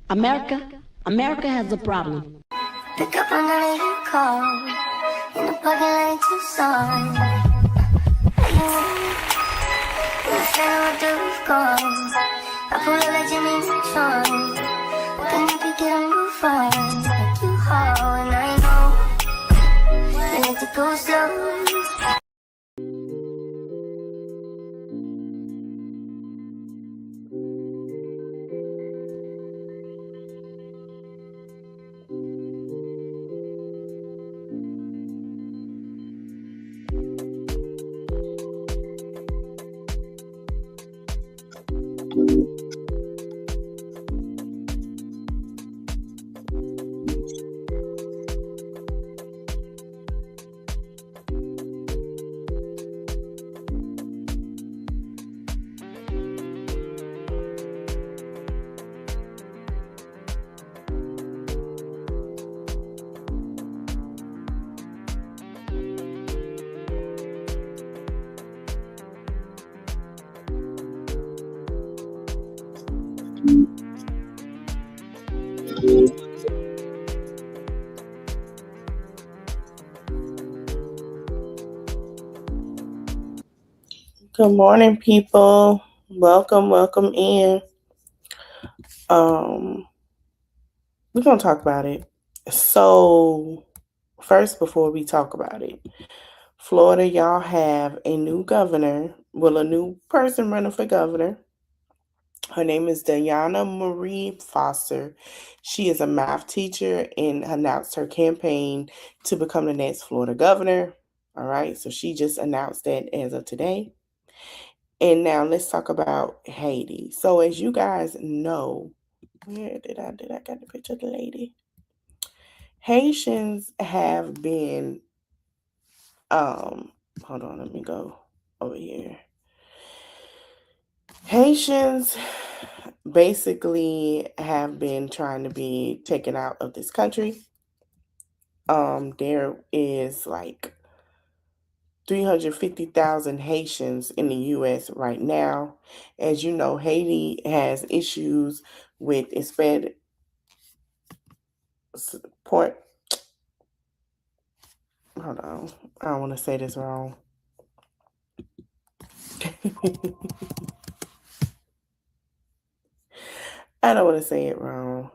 America has a problem. Pick up another call in the parking lot to sign. What do we go? I pull up like Jimmy Neutron. Can you pick it on your phone? Like you how and I know you need to go slow. Good morning, people. Welcome in. We're gonna talk about it. So, first, before we talk about it, Florida, y'all have a new governor. Well, a new person running for governor. Her name is Diana Marie Foster. She is a math teacher and announced her campaign to become the next Florida governor. All right, so she just announced that as of today. And now let's talk about Haiti. So as you guys know, where did I got the picture of the lady? Haitians have been hold on, let me go over here. Haitians basically have been trying to be taken out of this country. There is like 350,000 Haitians in the U.S. right now. As you know, Haiti has issues with expanded support. Hold on, I don't want to say this wrong. I don't want to say it wrong.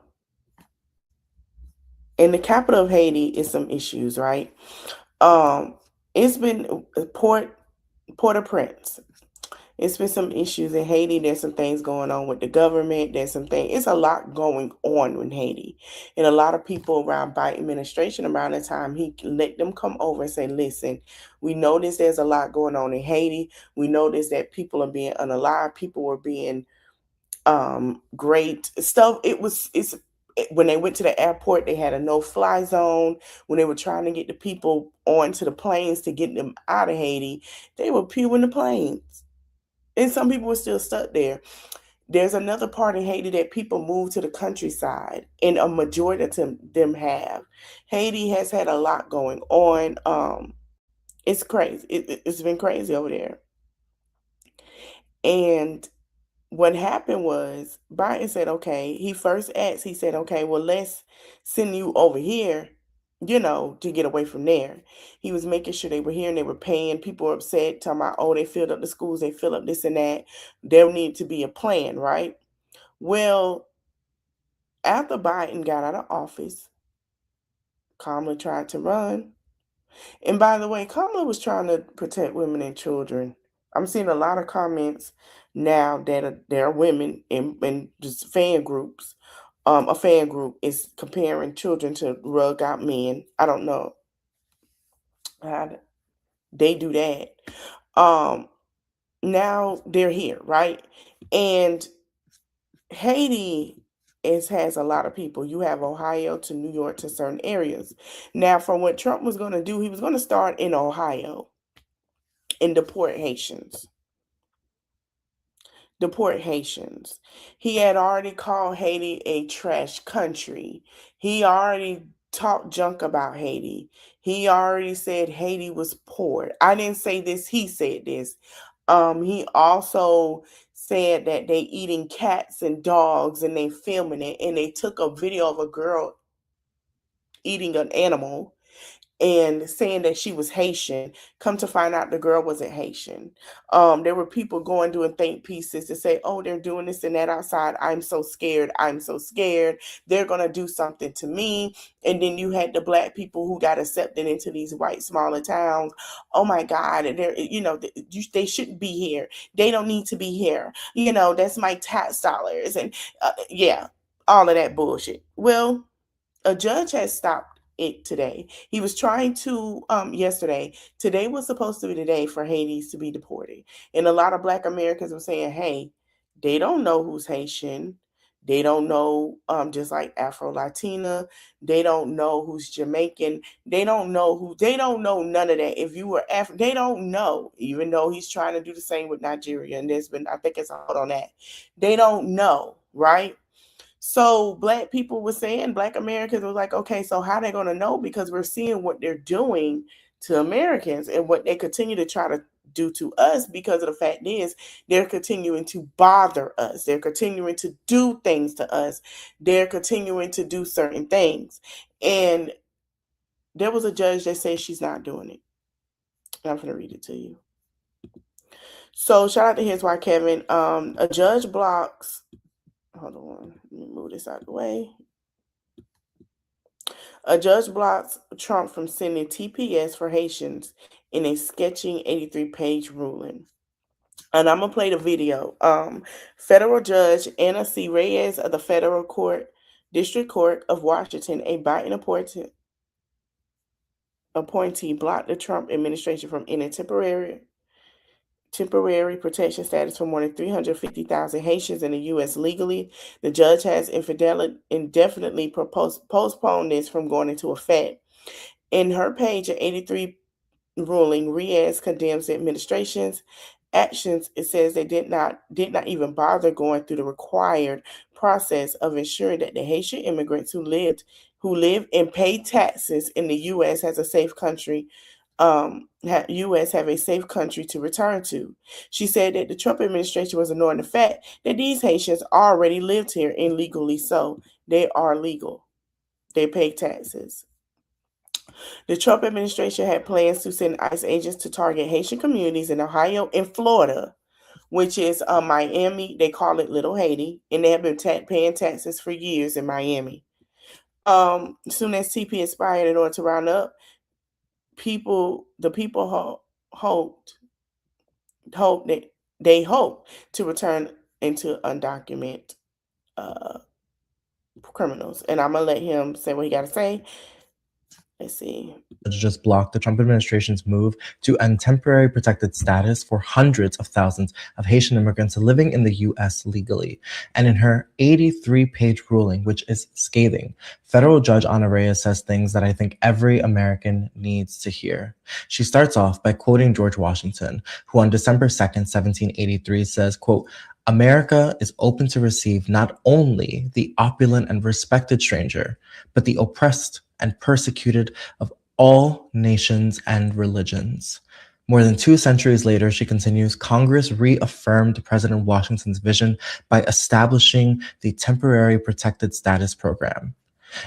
In the capital of Haiti is some issues, right? It's been Port-au-Prince. It's been some issues in Haiti. There's some things going on with the government. It's a lot going on in Haiti. And a lot of people around Biden administration around the time, he let them come over and say, listen, we notice there's a lot going on in Haiti. We notice that people are being unalive. People were being great stuff. When they went to the airport, they had a no-fly zone. When they were trying to get the people onto the planes to get them out of Haiti, they were pewing the planes. And some people were still stuck there. There's another part in Haiti that people move to the countryside, and a majority of them have. Haiti has had a lot going on. It's crazy. It's been crazy over there. And what happened was Biden said, okay, he first asked, he said, okay, well, let's send you over here, to get away from there. He was making sure they were here and they were paying. People were upset, talking about, oh, they filled up the schools, they filled up this and that. There needed to be a plan, right? Well, after Biden got out of office, Kamala tried to run. And by the way, Kamala was trying to protect women and children. I'm seeing a lot of comments now that there are women in just fan groups. A fan group is comparing children to rug out men. I don't know how they do that. Now they're here, right? And Haiti has a lot of people. You have Ohio to New York to certain areas. Now, from what Trump was going to do, he was going to start in Ohio and deport Haitians. He had already called Haiti a trash country. He already talked junk about Haiti. He already said Haiti was poor. I didn't say this. He said this. He also said that they eating cats and dogs and they filming it, and they took a video of a girl eating an animal and saying that she was Haitian. Come to find out, the girl wasn't Haitian. There were people going doing think pieces to say, "Oh, they're doing this and that outside. I'm so scared. I'm so scared. They're gonna do something to me." And then you had the black people who got accepted into these white smaller towns. Oh my God! And they're, they shouldn't be here. They don't need to be here. That's my tax dollars, and yeah, all of that bullshit. Well, a judge has stopped it today. He was trying to yesterday. Today was supposed to be the day for Haitis to be deported. And a lot of black Americans were saying, hey, they don't know who's Haitian. They don't know, just like Afro Latina. They don't know who's Jamaican. They don't know none of that. If you were they don't know, even though he's trying to do the same with Nigeria. And there's been, I think it's a hold on that. They don't know, right? So black people were saying, black Americans were like, okay, so how they going to know? Because we're seeing what they're doing to Americans and what they continue to try to do to us, because of the fact is they're continuing to bother us. They're continuing to do things to us. They're continuing to do certain things. And there was a judge that said she's not doing it. I'm going to read it to you. So shout out to Here's Why Kevin. A judge blocks, hold on, let me move this out of the way. A judge blocks Trump from sending TPS for Haitians in a sketching 83-page ruling. And I'm going to play the video. Federal Judge Anna C. Reyes of the Federal District Court of Washington, a Biden appointee, blocked the Trump administration from ending temporary protection status for more than 350,000 Haitians in the U.S. legally. The judge has indefinitely postponed this from going into effect. In her page 83 ruling, Reyes condemns the administration's actions. It says they did not even bother going through the required process of ensuring that the Haitian immigrants who live and pay taxes in the U.S. has a safe country. U.S. have a safe country to return to. She said that the Trump administration was ignoring the fact that these Haitians already lived here illegally, so they are legal. They pay taxes. The Trump administration had plans to send ICE agents to target Haitian communities in Ohio and Florida, which is Miami. They call it Little Haiti, and they have been paying taxes for years in Miami. As soon as TP expired, in order to round up, the people hoped to return into undocumented criminals. And I'm gonna let him say what he got to say. Let's see. Just blocked the Trump administration's move to end temporary protected status for hundreds of thousands of Haitian immigrants living in the U.S. legally. And in her 83-page ruling, which is scathing, federal judge Ana Reyes says things that I think every American needs to hear. She starts off by quoting George Washington, who on December 2nd, 1783 says, quote, "America is open to receive not only the opulent and respected stranger, but the oppressed and persecuted of all nations and religions." More than 2 centuries later, she continues, Congress reaffirmed President Washington's vision by establishing the Temporary Protected Status Program.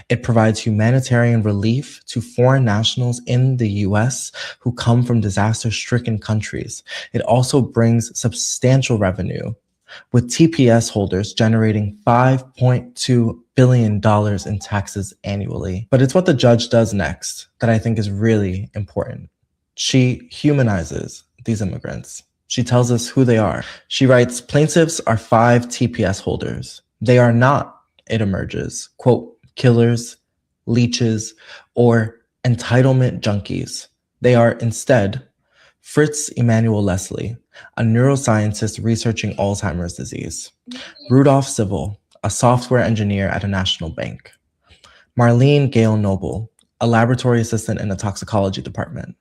It provides humanitarian relief to foreign nationals in the U.S. who come from disaster-stricken countries. It also brings substantial revenue, with TPS holders generating $5.2 billion in taxes annually. But it's what the judge does next that I think is really important. She humanizes these immigrants. She tells us who they are. She writes, plaintiffs are 5 TPS holders. They are not, it emerges, quote, killers, leeches, or entitlement junkies. They are instead Fritz Emmanuel Leslie, a neuroscientist researching Alzheimer's disease. Rudolph Sivel, a software engineer at a national bank. Marlene Gale Noble, a laboratory assistant in the toxicology department.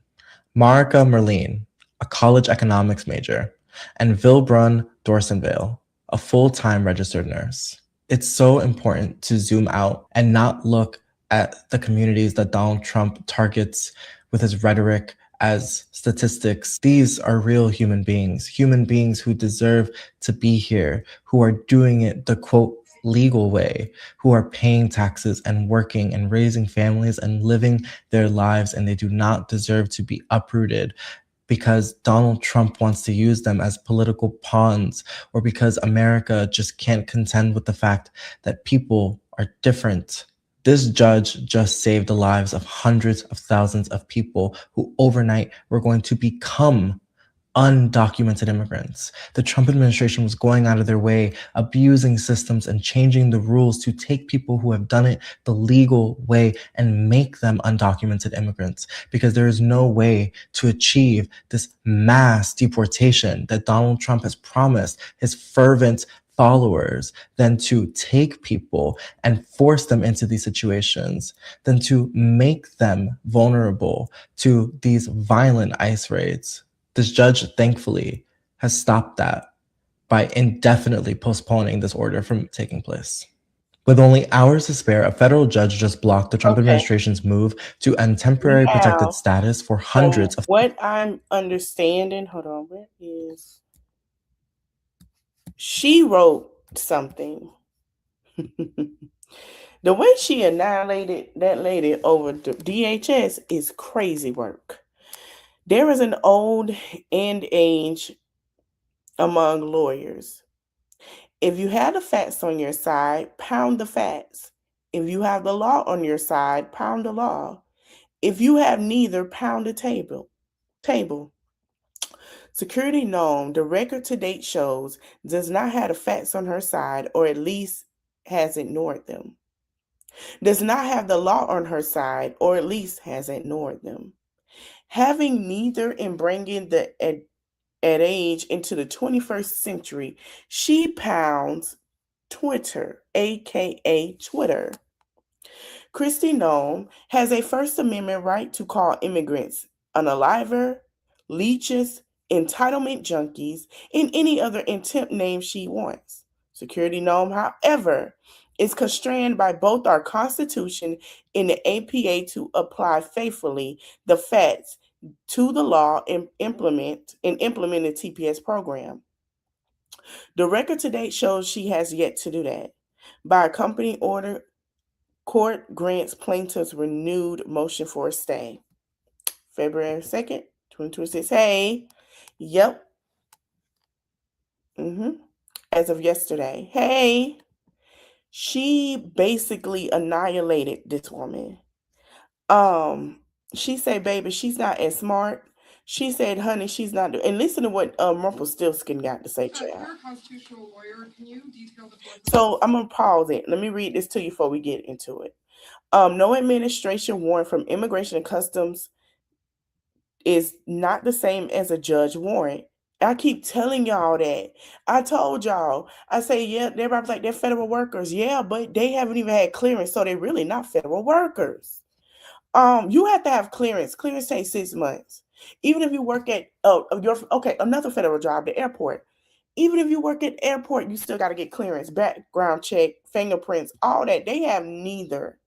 Marika Merlin, a college economics major. And Vilbrun Dorsenvale, a full-time registered nurse. It's so important to zoom out and not look at the communities that Donald Trump targets with his rhetoric as statistics. These are real human beings who deserve to be here, who are doing it the quote legal way, who are paying taxes and working and raising families and living their lives, and they do not deserve to be uprooted because Donald Trump wants to use them as political pawns, or because America just can't contend with the fact that people are different. This judge just saved the lives of hundreds of thousands of people who overnight were going to become undocumented immigrants. The Trump administration was going out of their way, abusing systems and changing the rules to take people who have done it the legal way and make them undocumented immigrants, because there is no way to achieve this mass deportation that Donald Trump has promised his fervent followers than to take people and force them into these situations, than to make them vulnerable to these violent ICE raids. This judge, thankfully, has stopped that by indefinitely postponing this order from taking place. With only hours to spare, a federal judge just blocked the Trump Okay. administration's move to end temporary protected status for hundreds of. What I'm understanding, hold on, where is. She wrote something. The way she annihilated that lady over the DHS is crazy work. There is an old end age among lawyers. If you have the facts on your side, pound the facts. If you have the law on your side, pound the law. If you have neither, pound the table. Security Gnome, the record to date shows, does not have the facts on her side, or at least has ignored them. Does not have the law on her side, or at least has ignored them. Having neither and bringing the age into the 21st century, she pounds Twitter, aka Twitter. Kristi Noem has a First Amendment right to call immigrants unaliver, leeches, entitlement junkies, and any other intempt name she wants. Security Noem, however, is constrained by both our Constitution and the APA to apply faithfully the facts to the law and implement the TPS program. The record to date shows she has yet to do that. By a company order, court grants plaintiffs renewed motion for a stay. February 2nd, 2026. Hey, yep. As of yesterday. Hey, she basically annihilated this woman. She said, baby, she's not as smart. She said, honey, she's not. And listen to what Rumpelstiltskin got to say, child. You're a constitutional lawyer. Can you detail the points? So I'm going to pause it. Let me read this to you before we get into it. No administration warrant from Immigration and Customs is not the same as a judge warrant. I keep telling y'all that. I told y'all. I say, yeah, everybody's like, they're federal workers. Yeah, but they haven't even had clearance, so they're really not federal workers. You have to have clearance. Clearance takes 6 months. Even if you work at another federal job, the airport. Even if you work at the airport, you still got to get clearance, background check, fingerprints, all that. They have neither.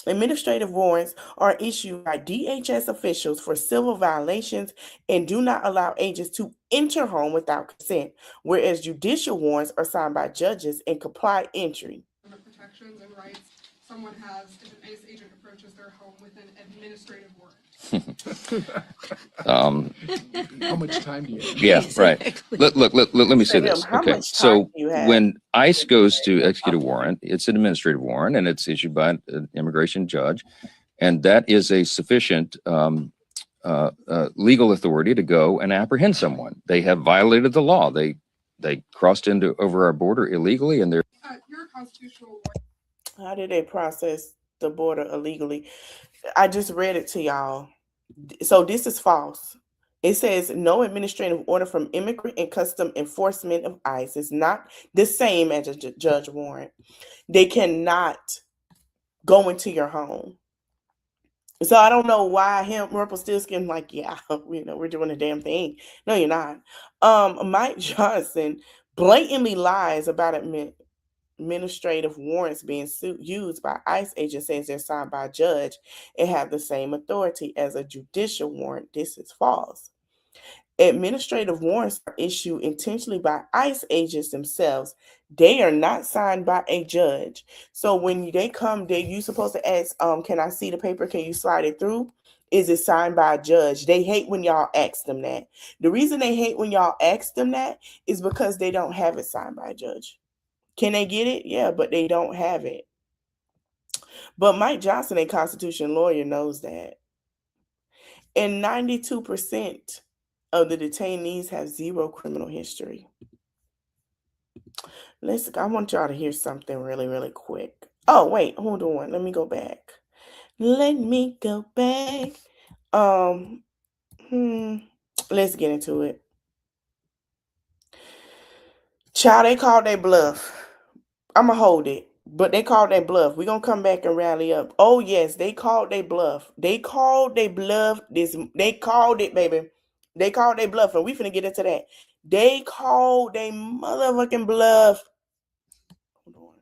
Administrative warrants are issued by DHS officials for civil violations and do not allow agents to enter home without consent, whereas judicial warrants are signed by judges and comply entry. Protections and rights someone has if an ICE agent approaches their home with an administrative warrant. How much time do you have? Yeah, right. Let me say this. How Okay, much time so do you have? when ICE goes to execute a warrant, it's an administrative warrant and it's issued by an immigration judge. And that is a sufficient legal authority to go and apprehend someone. They have violated the law. They crossed over our border illegally, and they're. You're a constitutional lawyer. How did they process the border illegally? I just read it to y'all. So this is false. It says no administrative order from Immigrant and Custom Enforcement of ICE is not the same as a judge warrant. They cannot go into your home. So I don't know why Rumpelstiltskin like, yeah, we're doing a damn thing. No, you're not. Mike Johnson blatantly lies about administrative warrants being used by ICE agents says they're signed by a judge and have the same authority as a judicial warrant. This is false. Administrative warrants are issued intentionally by ICE agents themselves. They are not signed by a judge. So when they come, you supposed to ask, can I see the paper? Can you slide it through? Is it signed by a judge? They hate when y'all ask them that. The reason they hate when y'all ask them that is because they don't have it signed by a judge. Can they get it? Yeah, but they don't have it. But Mike Johnson, a constitution lawyer, knows that. And 92% of the detainees have zero criminal history. I want y'all to hear something really, really quick. Oh, wait, hold on. Let me go back. Let's get into it. Child, they called their bluff. I'm going to hold it. But they called their bluff. We're going to come back and rally up. Oh, yes, they called their bluff. They called their bluff. They called it, baby. They called their bluff, and we finna get into that. They called their motherfucking bluff. Hold on.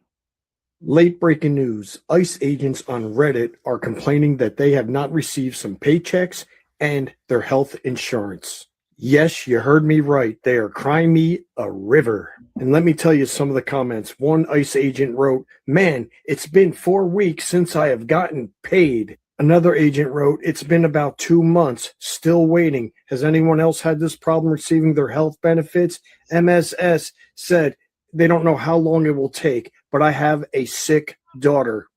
Late breaking news. ICE agents on Reddit are complaining that they have not received some paychecks and their health insurance. Yes, you heard me right. They are crying me a river. And let me tell you some of the comments. One ICE agent wrote, "Man, it's been 4 weeks since I have gotten paid." Another agent wrote, "It's been about 2 months, still waiting. Has anyone else had this problem receiving their health benefits?" MSS said, "They don't know how long it will take, but I have a sick daughter."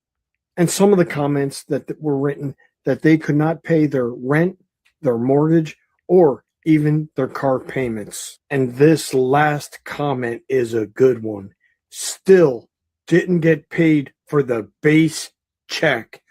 And some of the comments that were written that they could not pay their rent, their mortgage, or even their car payments. And this last comment is a good one. Still didn't get paid for the base check.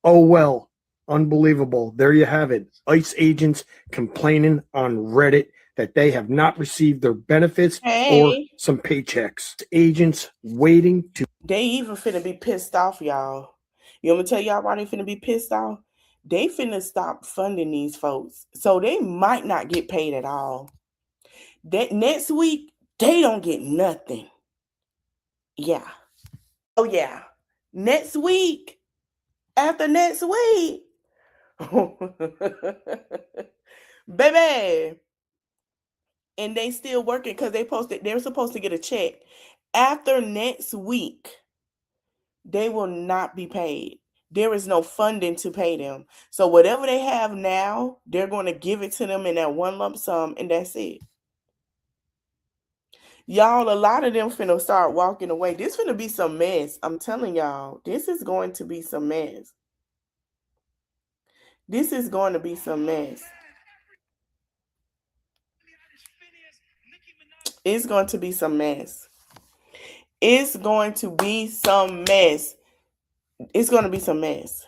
Oh well, unbelievable. There you have it. ICE agents complaining on Reddit that they have not received their benefits or some paychecks. Agents waiting to... They even finna be pissed off, y'all. You want me to tell y'all why they finna be pissed off? They finna stop funding these folks. So they might not get paid at all. That next week, they don't get nothing. Yeah. Oh, yeah. Next week, after next week, baby, and they still working because they're supposed to get a check. After next week, they will not be paid. There is no funding to pay them. So whatever they have now, they're going to give it to them in that one lump sum, and that's it. Y'all, a lot of them finna start walking away. This finna be some mess. I'm telling y'all, this is going to be some mess. This is going to be some mess. It's going to be some mess. It's going to be some mess. It's going to be some mess.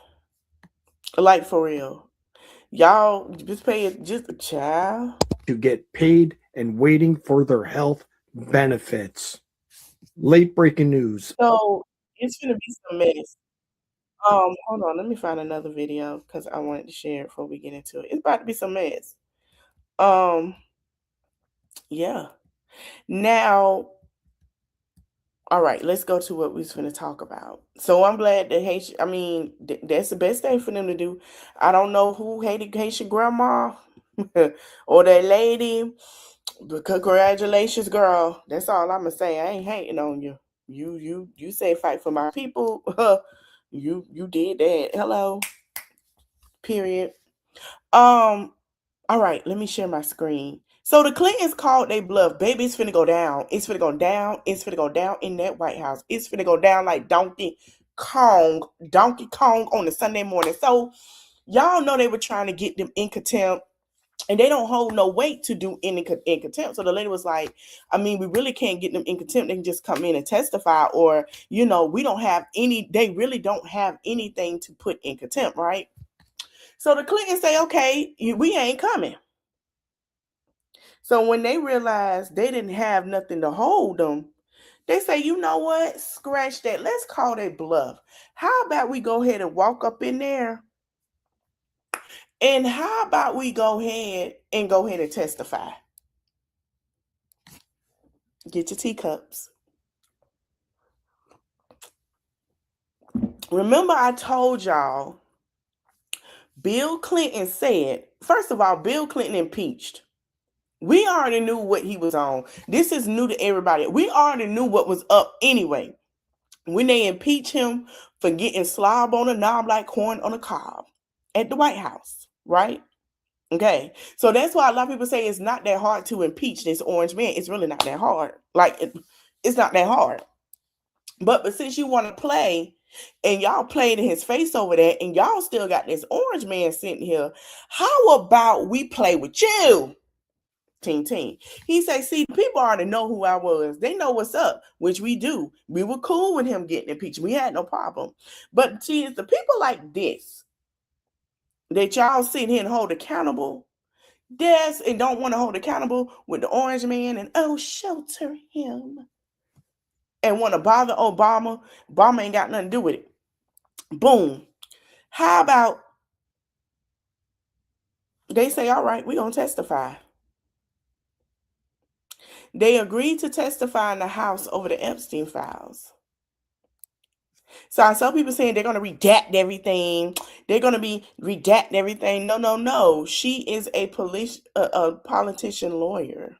Like, for real. Y'all just pay it, just a child. To get paid and waiting for their health benefits. Late breaking news. So it's gonna be some mess. Hold on, let me find another video because I wanted to share it before we get into it. It's about to be some mess. Yeah. Now, all right, let's go to what we was going to talk about. So I'm glad that Haitian, that's the best thing for them to do. I don't know who hated Haitian grandma or that lady, but congratulations, girl. That's all I'm gonna say. I ain't hating on you. You say fight for my people. You did that. Hello. Period. All right, let me share my screen. So the Clintons called they bluff. Baby, it's finna go down. It's finna go down. It's finna go down in that White House. It's finna go down like Donkey Kong on a Sunday morning. So y'all know they were trying to get them in contempt, and they don't hold no weight to do in contempt. So the lady was like, we really can't get them in contempt. They can just come in and testify, or, we don't have they really don't have anything to put in contempt, right? So the Clintons say, okay, we ain't coming. So when they realized they didn't have nothing to hold them, they say, you know what? Scratch that. Let's call it bluff. How about we go ahead and walk up in there? And how about we go ahead and testify? Get your teacups. Remember, I told y'all Bill Clinton said, first of all, Bill Clinton impeached. We already knew what he was on. This is new to everybody. We already knew what was up anyway. When they impeach him for getting slob on a knob like corn on a cob at the White House, right? Okay. So that's why a lot of people say it's not that hard to impeach this orange man. It's really not that hard. It's not that hard. But since you want to play and y'all played in his face over there and y'all still got this orange man sitting here, how about we play with you? Ting. He say, see, people already know who I was. They know what's up, which we do. We were cool with him getting impeached. We had no problem. But see, it's the people like this that y'all sit here and hold accountable. Yes, and don't want to hold accountable with the orange man and shelter him. And want to bother Obama. Obama ain't got nothing to do with it. Boom. How about they say, all right, we're going to testify. They agreed to testify in the House over the Epstein files. So I saw people saying they're going to redact everything. They're going to be redact everything. No. She is a politician lawyer.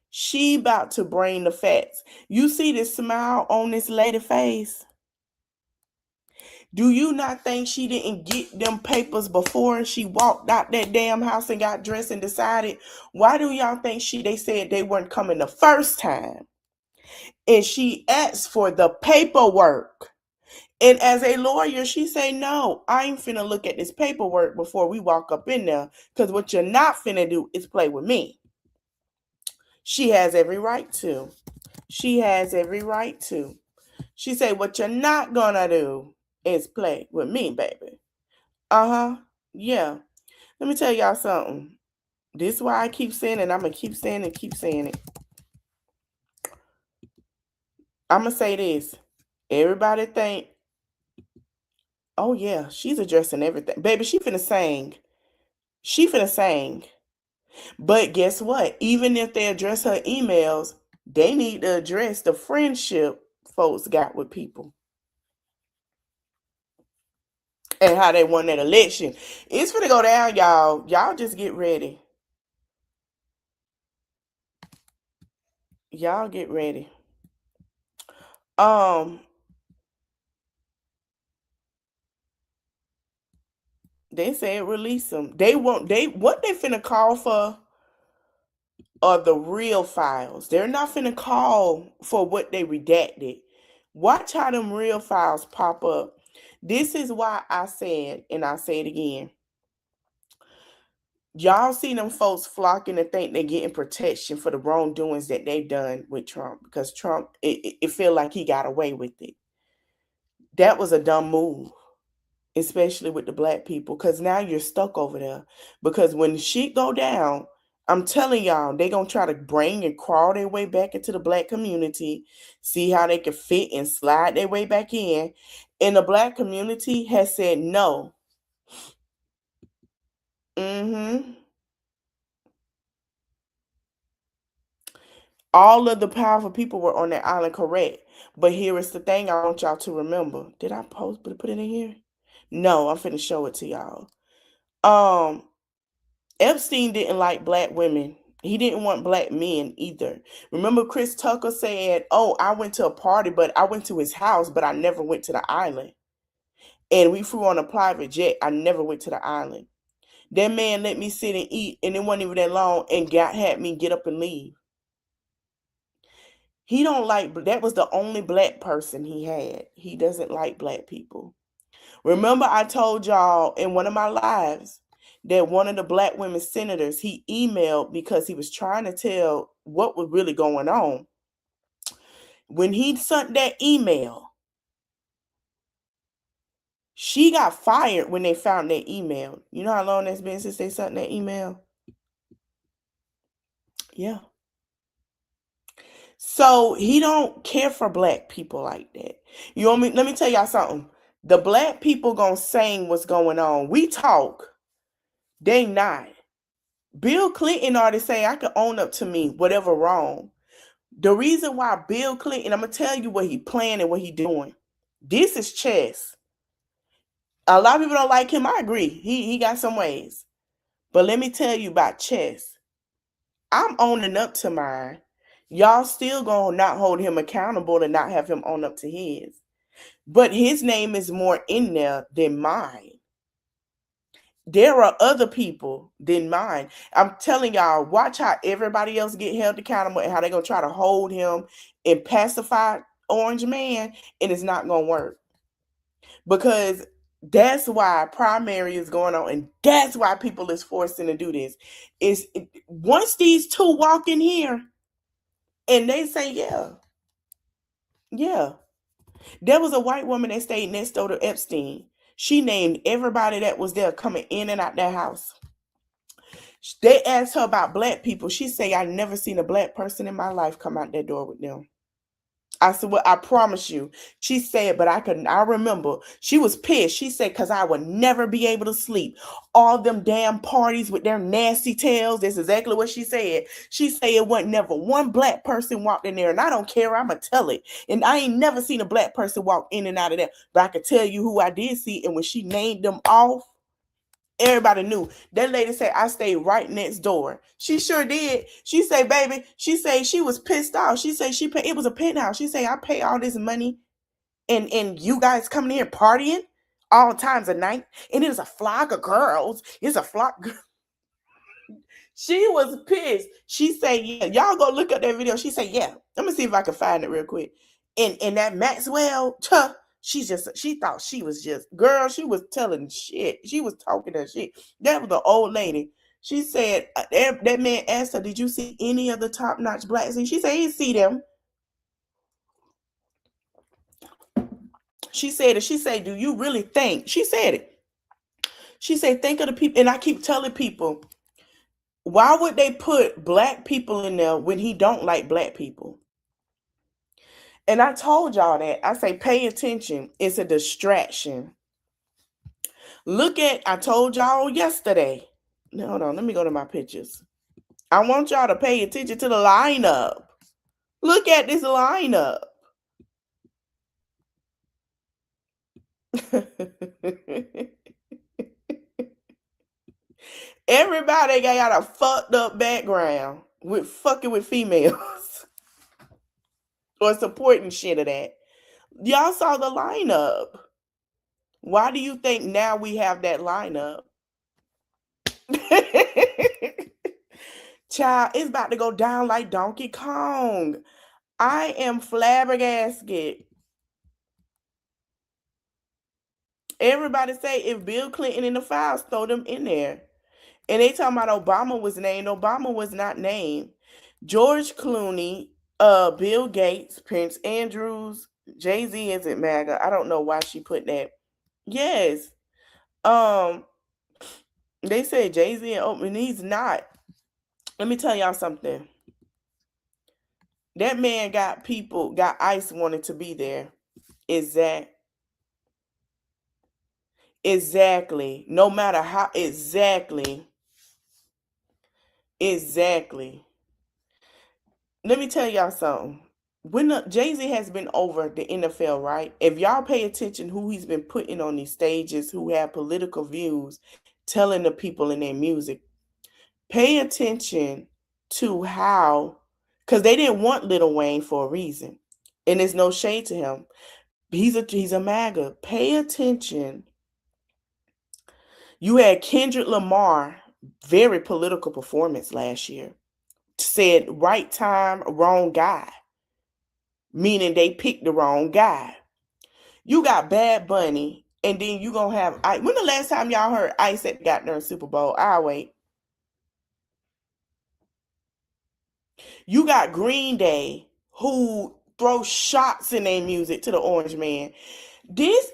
She about to bring the facts. You see this smile on this lady's face? Do you not think she didn't get them papers before she walked out that damn house and got dressed and decided? Why do y'all think they said they weren't coming the first time? And she asked for the paperwork. And as a lawyer, she say, no, I ain't finna look at this paperwork before we walk up in there. Because what you're not finna do is play with me. She has every right to. She has every right to. She say, what you're not gonna do is play with me, baby. Yeah. Let me tell y'all something. This is why I keep saying it. I'm going to keep saying it. I'm going to say this. Everybody think, oh yeah, she's addressing everything. Baby, she finna sing. But guess what? Even if they address her emails, they need to address the friendship folks got with people. And how they won that election. It's finna go down, y'all. Y'all just get ready. Y'all get ready. They said release them. What they finna call for are the real files. They're not finna call for what they redacted. Watch how them real files pop up. This is why I said, and I'll say it again. Y'all see them folks flocking to think they're getting protection for the wrongdoings that they've done with Trump, because Trump, it feel like he got away with it. That was a dumb move, especially with the black people, because now you're stuck over there. Because when shit go down, I'm telling y'all, they gonna try to bring and crawl their way back into the black community, see how they can fit and slide their way back in. And the black community has said no. All of the powerful people were on that island, correct. But here is the thing I want y'all to remember. Did I put it in here? No, I'm finna show it to y'all. Epstein didn't like black women. He didn't want black men either. Remember Chris Tucker said, oh, I went to a party, but I went to his house, but I never went to the island. And we flew on a private jet. I never went to the island. That man let me sit and eat, and it wasn't even that long, and had me get up and leave. He don't like, that was the only black person he had. He doesn't like black people. Remember I told y'all in one of my lives that one of the black women senators, he emailed because he was trying to tell what was really going on. When he sent that email, she got fired when they found that email. You know how long that's been since they sent that email? Yeah. So he don't care for black people like that. You know what I mean? Let me tell y'all something. The black people gonna sing what's going on. We talk. They not. Bill Clinton already say I can own up to me, whatever wrong. The reason why Bill Clinton, I'm gonna tell you what he planned and what he doing. This is Chess. A lot of people don't like him. I agree. He got some ways. But let me tell you about Chess. I'm owning up to mine. Y'all still gonna not hold him accountable and not have him own up to his. But his name is more in there than mine. There are other people than mine. I'm telling y'all, watch how everybody else get held accountable and how they're gonna try to hold him and pacify Orange Man, and it's not gonna work. Because that's why primary is going on, and that's why people is forcing to do this. Is once these two walk in here and they say, yeah. There was a white woman that stayed next door to Epstein. She named everybody that was there coming in and out that house. They asked her about black people. She said, I never seen a black person in my life come out that door with them. I said, well, I promise you. She said, but I remember. She was pissed. She said, because I would never be able to sleep. All them damn parties with their nasty tails. That's exactly what she said. She said it wasn't never one black person walked in there. And I don't care. I'm going to tell it. And I ain't never seen a black person walk in and out of there. But I could tell you who I did see. And when she named them off, everybody knew. That lady said, I stayed right next door. She sure did. She said, baby, she said she was pissed off. She said she paid, it was a penthouse. She said, I pay all this money and you guys coming here partying all times of night. And it's a flock of girls. It's a flock. She was pissed. She said, yeah, y'all go look up that video. She said, yeah, let me see if I can find it real quick. And that Maxwell, she thought she was just, girl, she was telling shit. She was talking that shit. That was the old lady. She said, that man asked her, did you see any of the top-notch blacks? And she said, he didn't see them. She said, do you really think? She said it. She said, think of the people. And I keep telling people, why would they put black people in there when he don't like black people? And I told y'all that. I say, pay attention. It's a distraction. I told y'all yesterday. Hold on, let me go to my pictures. I want y'all to pay attention to the lineup. Look at this lineup. Everybody got a fucked up background with fucking with females or supporting shit of that. Y'all saw the lineup. Why do you think now we have that lineup? Child, it's about to go down like Donkey Kong. I am flabbergasted. Everybody say if Bill Clinton in the files, throw them in there. And they talking about Obama was named. Obama was not named. George Clooney, Bill Gates, Prince Andrews, Jay-Z isn't MAGA. I don't know why she put that. Yes. They said Jay-Z and he's not. Let me tell y'all something. That man got ICE wanting to be there. Exactly. No matter how, exactly. Let me tell y'all something. When Jay-Z has been over the NFL, right? If y'all pay attention who he's been putting on these stages who have political views, telling the people in their music, pay attention to how, because they didn't want Lil Wayne for a reason. And there's no shade to him. He's a MAGA. Pay attention. You had Kendrick Lamar, very political performance last year. Said right time, wrong guy. Meaning they picked the wrong guy. You got Bad Bunny, and then you gonna have Ice. When the last time y'all heard Ice at the goddamn Super Bowl? I'll wait. You got Green Day, who throw shots in their music to the Orange Man. This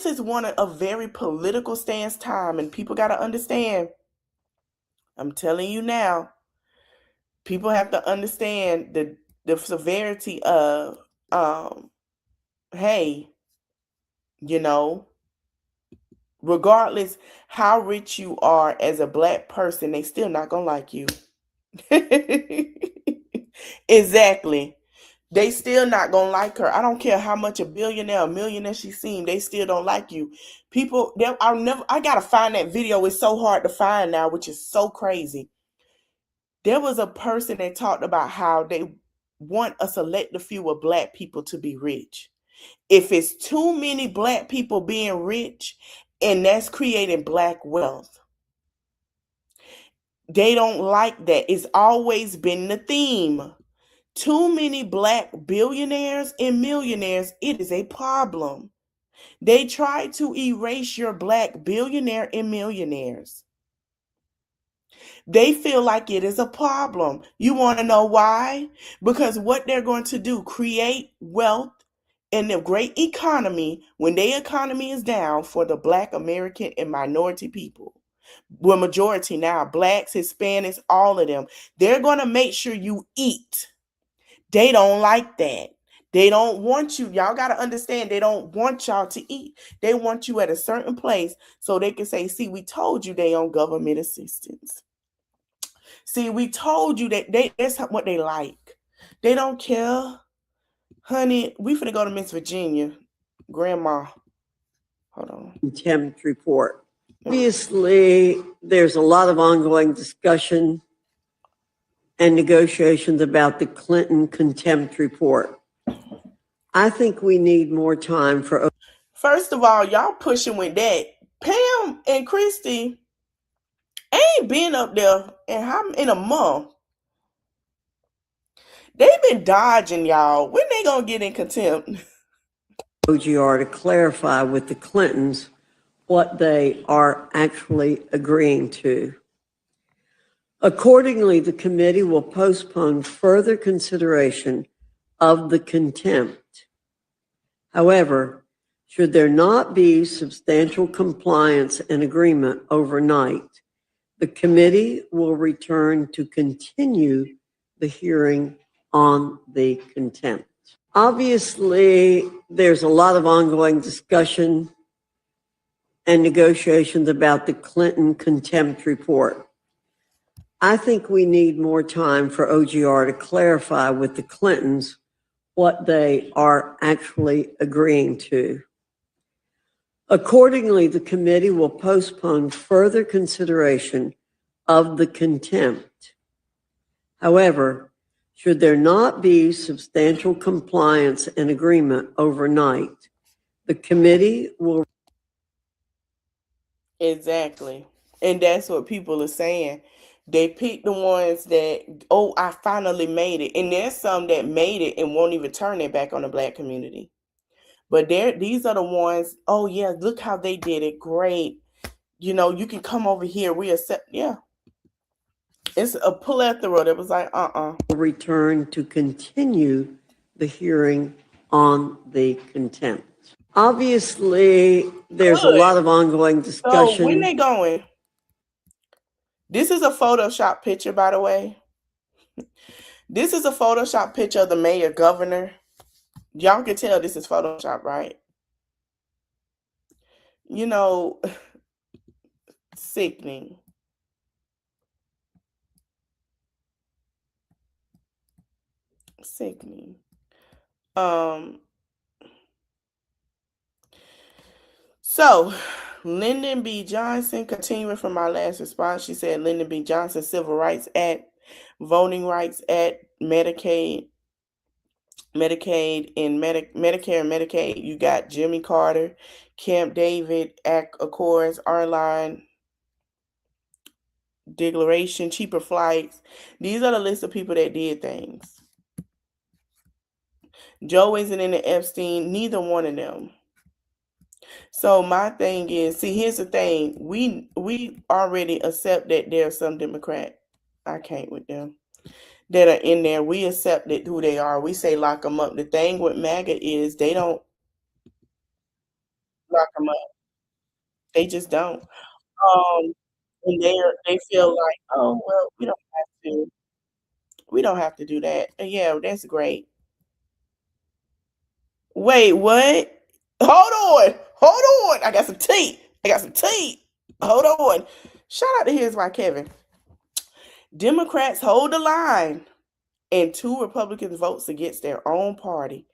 is one of a very political stance time, and people got to understand. I'm telling you now, people have to understand the severity of, hey, regardless how rich you are as a black person, they still not gonna like you. Exactly. They still not gonna like her. I don't care how much a billionaire, a millionaire she seemed, they still don't like you. People, I gotta find that video. It's so hard to find now, which is so crazy. There was a person that talked about how they want a select few of black people to be rich. If it's too many black people being rich, and that's creating black wealth, they don't like that. It's always been the theme. Too many black billionaires and millionaires, it is a problem. They try to erase your black billionaire and millionaires. They feel like it is a problem. You want to know why? Because what they're going to do, create wealth in the great economy when their economy is down for the black American and minority people. Well, majority now, blacks, Hispanics, all of them. They're going to make sure you eat. They don't like that. They don't want you. Y'all got to understand, they don't want y'all to eat. They want you at a certain place so they can say, see, we told you they on government assistance. See, we told you that that's what they like. They don't care. Honey, we finna go to Miss Virginia. Grandma. Hold on. Contempt report. Obviously, there's a lot of ongoing discussion and negotiations about the Clinton contempt report. I think we need more time for. First of all, y'all pushing with that. Pam and Christy ain't been up there in a month. They've been dodging y'all. When they gonna get in contempt? OGR to clarify with the Clintons what they are actually agreeing to. Accordingly, the committee will postpone further consideration of the contempt. However, should there not be substantial compliance and agreement overnight, the committee will return to continue the hearing on the contempt. Obviously, there's a lot of ongoing discussion and negotiations about the Clinton contempt report. I think we need more time for OGR to clarify with the Clintons what they are actually agreeing to. Accordingly, the committee will postpone further consideration of the contempt. However, should there not be substantial compliance and agreement overnight, the committee will. Exactly. And that's what people are saying. They pick the ones that, oh, I finally made it. And there's some that made it and won't even turn it back on the black community. But these are the ones, oh yeah, look how they did it. Great. You know, you can come over here. We accept, yeah. It's a plethora that was like, return to continue the hearing on the contempt. Obviously, there's a lot of ongoing discussion. So when they going? This is a Photoshop picture, by the way. This is a Photoshop picture of the mayor governor. Y'all can tell this is Photoshop, right? You know, sickening. Sickening. So, Lyndon B. Johnson, continuing from my last response, she said Lyndon B. Johnson, Civil Rights Act, Voting Rights Act, Medicaid, and Medicare and Medicaid. You got Jimmy Carter, Camp David, Act Accords, Airline Declaration, cheaper flights. These are the list of people that did things. Joe isn't in the Epstein, neither one of them. So my thing is, see, here's the thing. We already accept that there's some Democrat, I can't with them, that are in there. We accept it who they are. We say lock them up. The thing with MAGA is they don't lock them up. They just don't. And they feel like, oh well, we don't have to. We don't have to do that. Yeah, that's great. Wait, what? Hold on. I got some tea. Hold on. Shout out to Here's Why Kevin. Democrats hold the line. and 2 Republicans votes against their own party.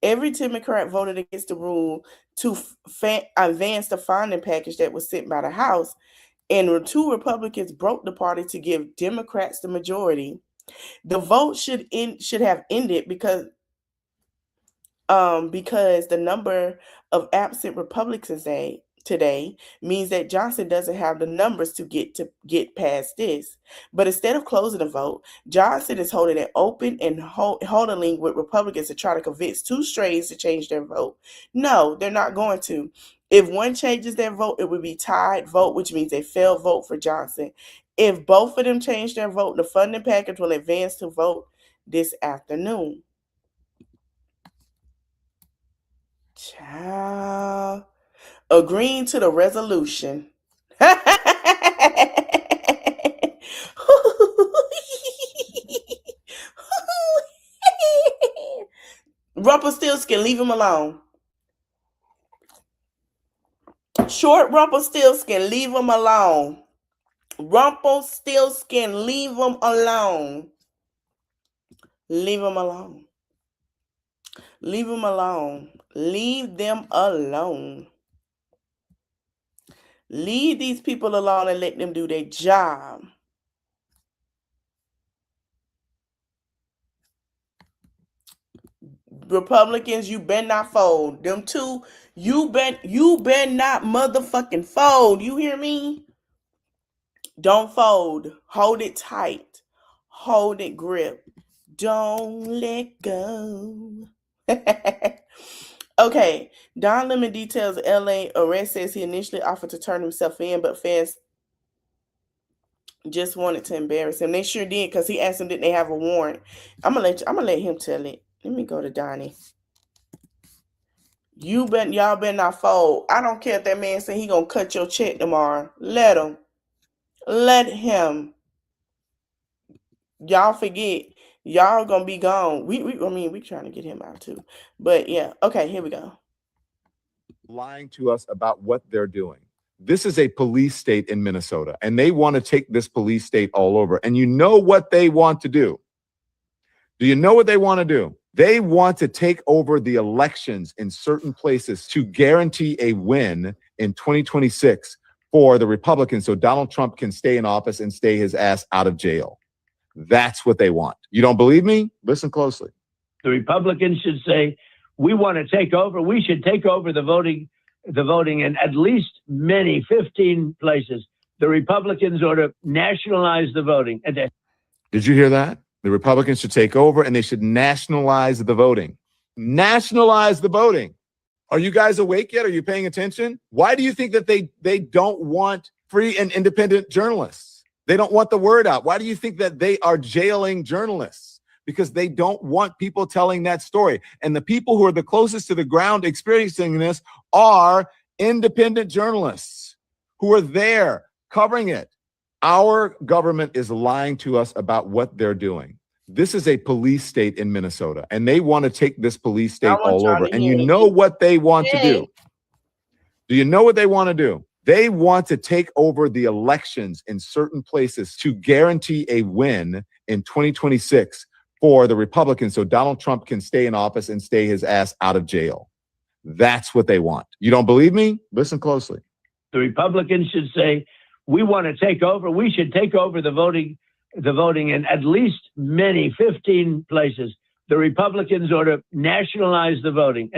Every Democrat voted against the rule to advance the funding package that was sent by the House, and 2 Republicans broke the party to give Democrats the majority. The vote should have ended because the number of absent Republicans today means that Johnson doesn't have the numbers to get past this. But instead of closing the vote, Johnson is holding it open and holding with Republicans to try to convince 2 strays to change their vote. No, they're not going to. If one changes their vote, it would be tied vote, which means a failed vote for Johnson. If both of them change their vote, the funding package will advance to vote this afternoon. Child. Agreeing to the resolution. Rumpelstiltskin, leave him alone. Short Rumpelstiltskin, leave him alone. Rumpelstiltskin, leave him alone. Leave him alone. Leave them alone. Leave them alone. Leave these people alone and let them do their job. Republicans, you better not fold. Them 2, you better not motherfucking fold. You hear me? Don't fold. Hold it tight. Hold it grip. Don't let go. Okay, Don Lemon details LA arrest, says he initially offered to turn himself in, but fans just wanted to embarrass him. They sure did, because he asked them, did they have a warrant? I'm gonna let him tell it. Let me go to Donnie. Y'all better not fold. I don't care if that man say he gonna cut your check tomorrow. Let him. Let him. Y'all forget. Y'all gonna be gone. We trying to get him out too. But yeah, okay, here we go. Lying to us about what they're doing. This is a police state in Minnesota, and they want to take this police state all over. And you know what they want to do? Do you know what they want to do? They want to take over the elections in certain places to guarantee a win in 2026 for the Republicans so Donald Trump can stay in office and stay his ass out of jail. That's what they want. You don't believe me? Listen closely. The Republicans should say, we want to take over. We should take over the voting in at least 15 places. The Republicans ought to nationalize the voting. Did you hear that? The Republicans should take over and they should nationalize the voting. Nationalize the voting. Are you guys awake yet? Are you paying attention? Why do you think that they don't want free and independent journalists? They don't want the word out. Why do you think that they are jailing journalists? Because they don't want people telling that story. And the people who are the closest to the ground experiencing this are independent journalists who are there covering it. Our government is lying to us about what they're doing. This is a police state in Minnesota, and they want to take this police state all over. And you know what they want to do? Do you know what they want to do? They want to take over the elections in certain places to guarantee a win in 2026 for the Republicans so Donald Trump can stay in office and stay his ass out of jail. That's what they want. You don't believe me? Listen closely. The Republicans should say, we want to take over. We should take over the voting in at least 15 places. The Republicans ought to nationalize the voting.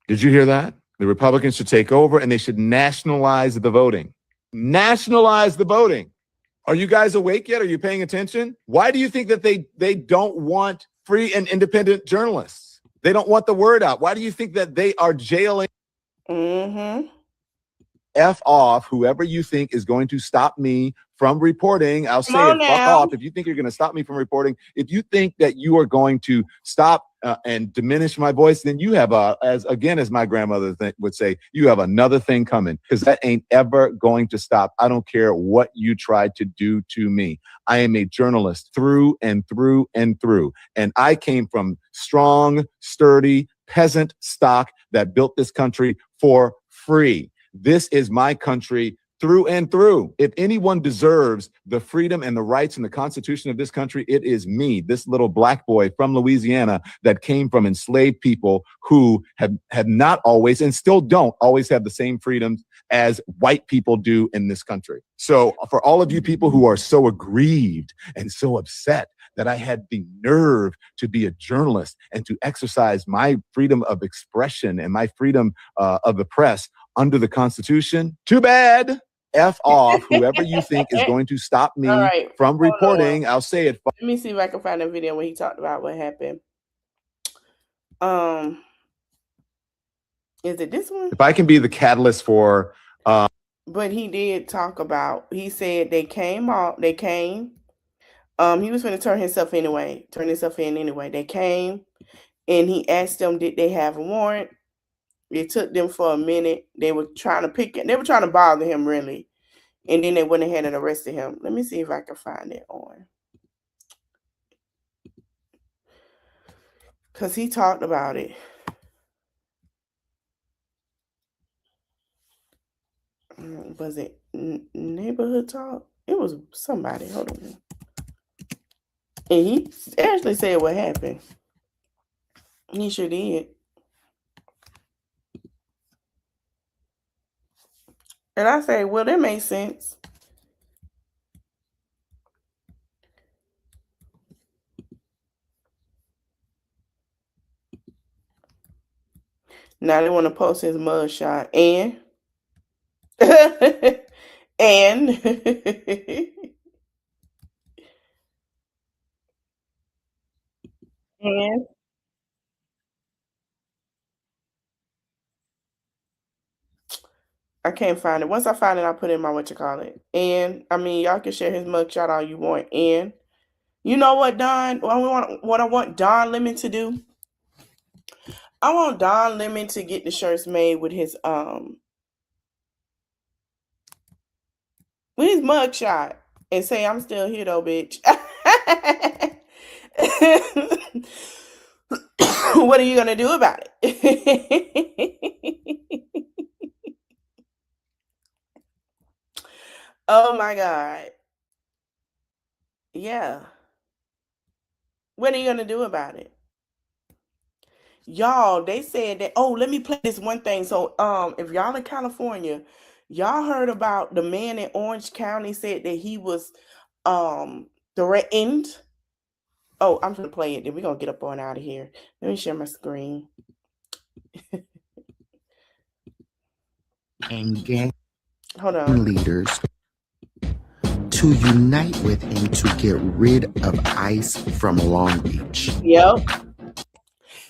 Did you hear that? The Republicans should take over and they should nationalize the voting. Nationalize the voting. Are you guys awake yet? Are you paying attention? Why do you think that they don't want free and independent journalists? They don't want the word out. Why do you think that they are jailing? F off whoever you think is going to stop me from reporting. I'll say it, fuck off. If you think you're going to stop me from reporting, if you think that you are going to stop and diminish my voice, then you have as my grandmother would say, you have another thing coming, because that ain't ever going to stop. I don't care what you tried to do to me. I am a journalist through and through and through. And I came from strong, sturdy peasant stock that built this country for free. This is my country through and through. If anyone deserves the freedom and the rights and the Constitution of this country, it is me, this little black boy from Louisiana that came from enslaved people who had not always and still don't always have the same freedoms as white people do in this country. So for all of you people who are so aggrieved and so upset that I had the nerve to be a journalist and to exercise my freedom of expression and my freedom of the press under the Constitution, too bad. F off whoever you think is going to stop me from reporting. I'll say it. Let me see if I can find a video where he talked about what happened. Is it this one? If I can be the catalyst for but he did talk about, he said they came. He was going to turn himself in anyway. They came and he asked them, did they have a warrant? It took them for a minute. They were trying to bother him, really. And then they went ahead and arrested him. Let me see if I can find it on. Because he talked about it. Was it Neighborhood Talk? It was somebody. Hold on. And he actually said what happened. He sure did. And I say, well, that makes sense. Now they want to post his mugshot. And and and I can't find it. Once I find it, I'll put it in my whatchamacallit. And I mean, y'all can share his mugshot all you want. And you know what, Don? What I want Don Lemon to do? I want Don Lemon to get the shirts made with his mugshot and say, I'm still here though, bitch. What are you gonna do about it? Oh my God. Yeah. What are you gonna do about it? Y'all, they said that, oh, let me play this one thing. So if y'all in California, y'all heard about the man in Orange County said that he was threatened. Oh, I'm gonna play it, then we're gonna get up on out of here. Let me share my screen. And gang Hold on. leaders to unite with him to get rid of ICE from Long Beach. Yep.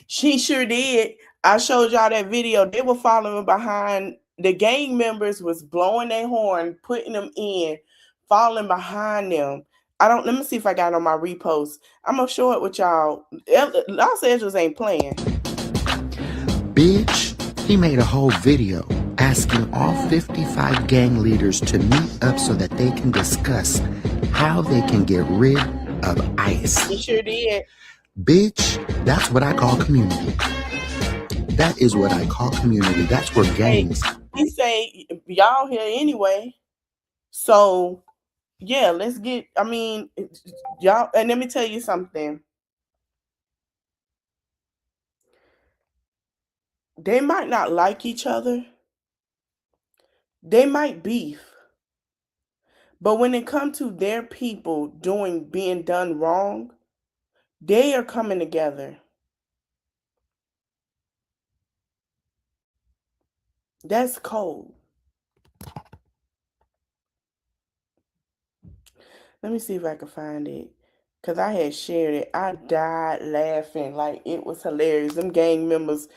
She sure did. I showed y'all that video. They were following behind. The gang members was blowing their horn, putting them in, following behind them. Let me see if I got it on my repost. I'm gonna show it with y'all. Los Angeles ain't playing. Bitch, he made a whole video asking all 55 gang leaders to meet up so that they can discuss how they can get rid of ICE. He sure did. Bitch, that's what I call community. That is what I call community. That's where gangs. He say, y'all here anyway. So, yeah, let's get, y'all, and let me tell you something. They might not like each other. They might beef. But when it comes to their people being done wrong, they are coming together. That's cold. Let me see if I can find it. Because I had shared it. I died laughing. Like, it was hilarious. Them gang members,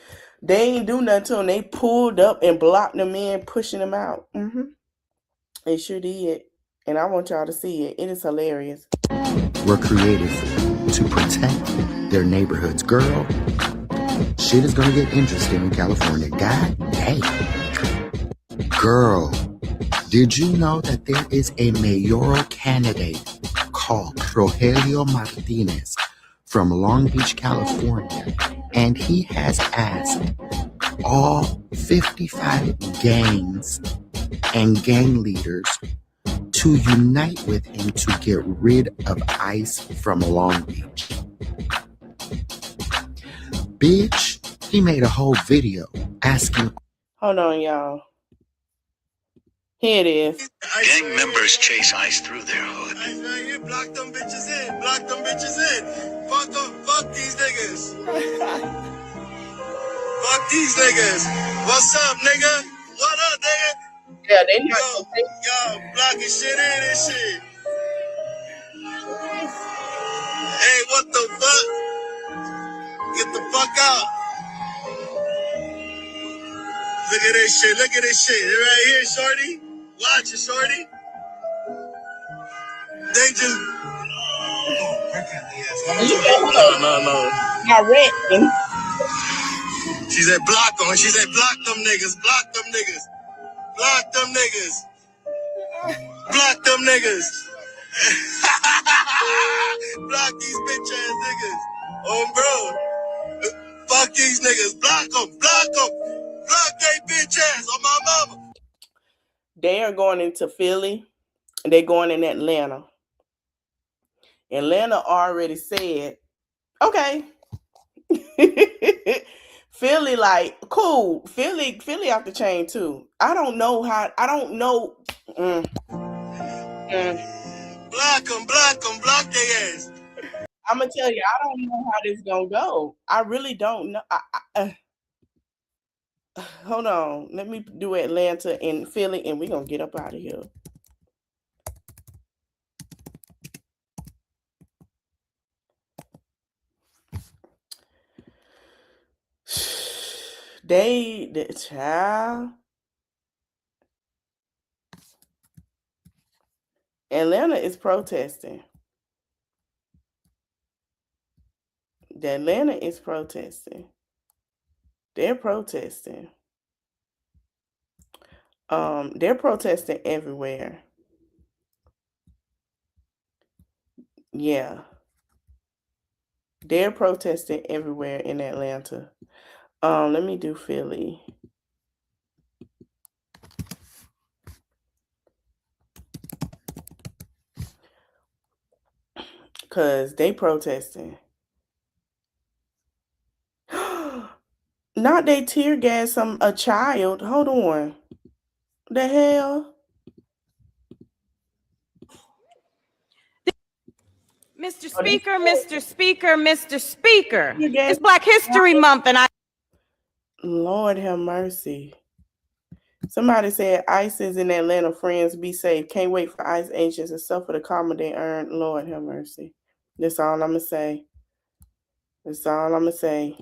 they ain't do nothing to them. They pulled up and blocked them in, pushing them out. They sure did. And I want y'all to see it. It is hilarious. Were created to protect their neighborhoods. Girl, shit is going to get interesting in California. God damn. Girl, did you know that there is a mayoral candidate called Rogelio Martinez from Long Beach, California, and he has asked all 55 gangs and gang leaders to unite with him to get rid of ICE from Long Beach. Bitch, he made a whole video asking. Hold on, y'all. Here it is. Gang members chase ICE through their hood. ICE right here, block them bitches in. Block them bitches in. Fuck them, fuck these niggas. Fuck these niggas. What's up, nigga? What up, nigga? Yeah, they not yo, blocking shit in and shit. Hey, what the fuck? Get the fuck out. Look at this shit. Look at this shit. Right here, shorty. Watch it, shorty. They just. No. Not renting. She said block them. She said block them niggas. Block them niggas. Block them niggas. Block them niggas. Block these bitch ass niggas. Oh, bro. Fuck these niggas. Block them. Block them. Block they bitch ass on my mama. They are going into Philly. They're going in Atlanta. Atlanta already said, okay. Philly, like, cool. Philly off the chain too. I don't know. Block them, block their ass. I'm gonna tell you, I don't know how this gonna go. I really don't know. Hold on. Let me do Atlanta and Philly, and we're gonna get up out of here. The child. Atlanta is protesting. Atlanta is protesting. They're protesting. They're protesting everywhere. Yeah. They're protesting everywhere in Atlanta. Let me do Philly. Cause they protesting. Not they tear gas a child. Hold on. The hell? Mr. Speaker, Mr. Speaker, Mr. Speaker. It's Black History Month and Lord have mercy. Somebody said ICE is in Atlanta. Friends, be safe. Can't wait for ICE agents to suffer the karma they earn. Lord have mercy. That's all I'm going to say. That's all I'm going to say.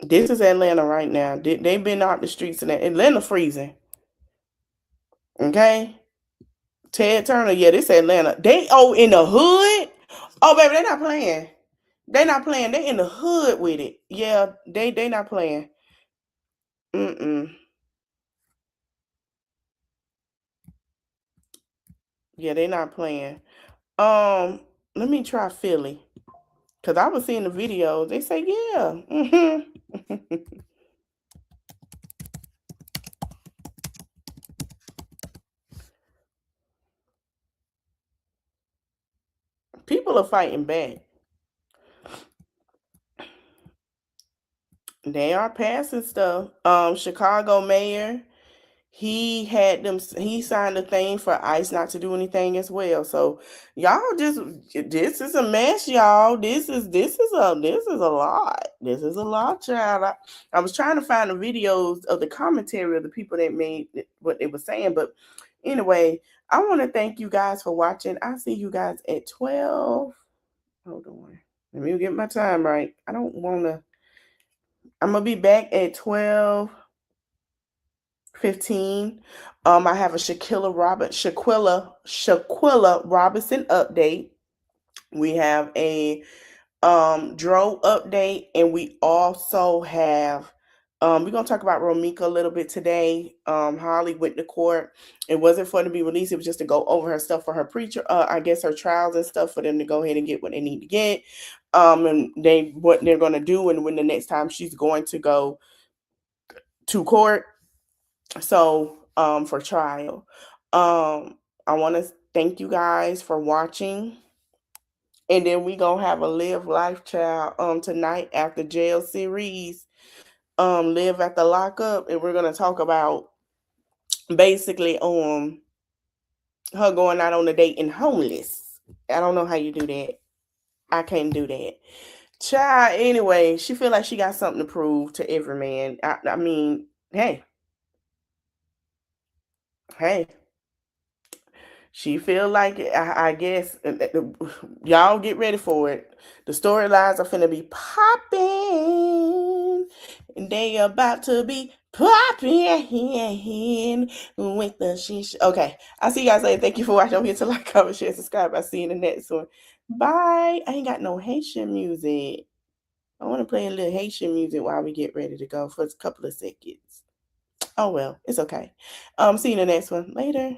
This is Atlanta right now. They've been out the streets in Atlanta freezing. Okay? Ted Turner, yeah, this Atlanta. They in the hood. Oh, baby, they're not playing. They're not playing. They in the hood with it. Yeah, they not playing. Yeah, they not playing. Let me try Philly. Cause I was seeing the videos. They say, yeah. People are fighting back. They are passing stuff. Chicago mayor, he signed a thing for ICE not to do anything as well. So y'all this is a mess, y'all. This is a lot. This is a lot, child. I was trying to find the videos of the commentary of the people that made what they were saying. But anyway, I want to thank you guys for watching. I'll see you guys at 12. Hold on. Let me get my time right. I'm gonna be back at 12:15. I have a Shaquilla Robinson update. We have a Dro update, and we also have we're gonna talk about Romika a little bit today. Holly went to court. It wasn't for her to be released, it was just to go over her stuff for her preacher, I guess her trials and stuff, for them to go ahead and get what they need to get. And what they're gonna do, and when the next time she's going to go to court. So for trial. I want to thank you guys for watching. And then we gonna have a Live Life Child tonight after jail series. Live at the lockup, and we're gonna talk about basically her going out on a date and homeless. I don't know how you do that. I can't do that. Child, anyway, she feel like she got something to prove to every man. I mean, hey. She feel like it. I guess y'all get ready for it. The storylines are finna be popping. And they about to be popping with the shit. Okay. I'll see you guys later. Thank you for watching. Don't forget to like, comment, share, subscribe. I'll see you in the next one. Bye. I ain't got no Haitian music. I want to play a little Haitian music while we get ready to go for a couple of seconds. Oh well, it's okay. See you in the next one. Later.